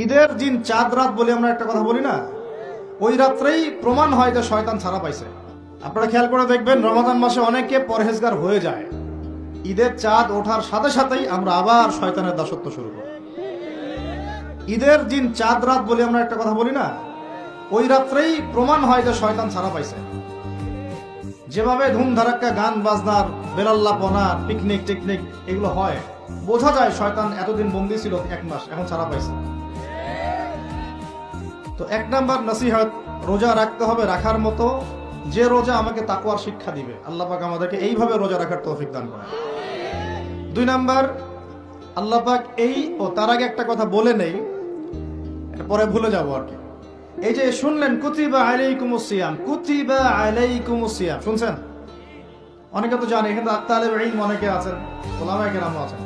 ঈদের দিন চাঁদ রাত বলে আমরা একটা কথা বলি না, ওই রাত্রেই প্রমাণ হয় যে শয়তান ছাড়া পাইছে। আপনারা খেয়াল করে দেখবেন, রমাদান মাসে অনেকে পরহেজগার হয়ে যায়, ঈদের চাঁদ ওঠার সাথে সাথেই আমরা আবার শয়তানের দাসত্ব শুরু করি। ঈদের দিন চাঁদ রাত বলে আমরা একটা কথা বলি না, ওই রাত্রেই প্রমাণ হয় যে শয়তান ছাড়া পাইছে। যেভাবে ধুমধারাক্কা গান বাজনার, বেলাল্লাপনার, পিকনিক টিকনিক এগুলো হয়, বোঝা যায় শয়তান এতদিন বন্দী ছিল, এক মাস এখন ছাড়া পাইছে। তো এক নাম্বার নসিহত, রোজা রাখতে হবে রাখার মতো, যে রোজা আমাকে তাকওয়ার শিক্ষা দিবে। আল্লাহ পাক আমাদেরকে এইভাবে রোজা রাখার তৌফিক দান করেন। দুই নাম্বার, আল্লাহ পাক তার আগে একটা কথা বলে নেই, পরে ভুলে যাবো আর কি। এই যে শুনলেন কুতিবা আলাইকুমুস সিয়াম, কুতিবা আলাইকুমুস সিয়াম শুনছেন? অনেকে তো জানে, এখানে তালেব ইলম অনেকে আছেন, ওলামায়ে কেরামও আছেন,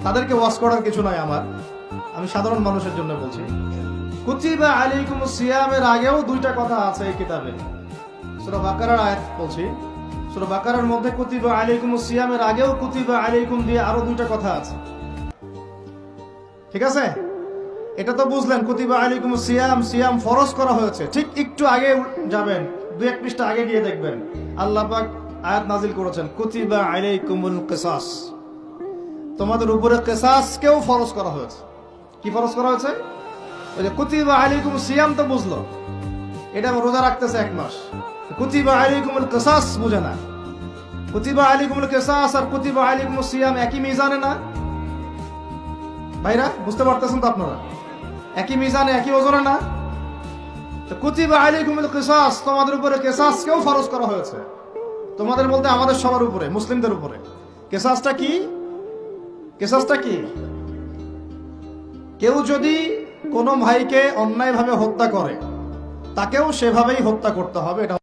তাদেরকে ওয়াজ করার কিছু নাই আমার, আমি সাধারণ মানুষের জন্য বলছি। কুতিবা আলাইকুমুস সিয়ামের আগেও দুইটা কথা আছে এই কিতাবে। সূরা বাকারার আয়াত বলছি, সূরা বাকারার মধ্যে কুতিবা আলাইকুমুস সিয়ামের আগেও কুতিবা আলাইকুম দিয়ে আরো দুইটা কথা আছে, ঠিক আছে? এটা তো বুঝলেন, কুতিবা আলাইকুমুস সিয়াম, সিয়াম ফরজ করা হয়েছে। ঠিক একটু আগে যাবেন, দুই এক পৃষ্ঠা আগে গিয়ে দেখবেন আল্লাহ পাক আয়াত নাজিল করেছেন, কুতিবা আলাইকুমুল কিসাস, তোমাদের উপরে কিসাসকেও ফরজ করা হয়েছে। কি ফরজ করা হয়েছে? ওই যে কুতিবা আলাইকুমুস সিয়াম তো বুঝলো, এটা রোজা রাখতেছে এক মাস। কুতিবা আলাইকুমুল কিসাস বুঝে না। কুতিবা আলাইকুমুল কিসাস আর কুতিবা আলাইকুমুস সিয়াম একই মিজানে না ভাইরা? বুঝতে পারতেছেন তো আপনারা? একই মিজানে, একই ওজনে না? তো কুতিবা আলাইকুমুল কিসাস, তোমাদের উপরে কিসাসকেও ফরজ করা হয়েছে। তোমাদের বলতে আমাদের সবার উপরে, মুসলিমদের উপরে। কিসাসটা কি? কিসাসটা কি? কেউ যদি কোনো ভাইকে অন্যায়ভাবে হত্যা করে, তাকেও সেভাবেই হত্যা করতে হবে, এটা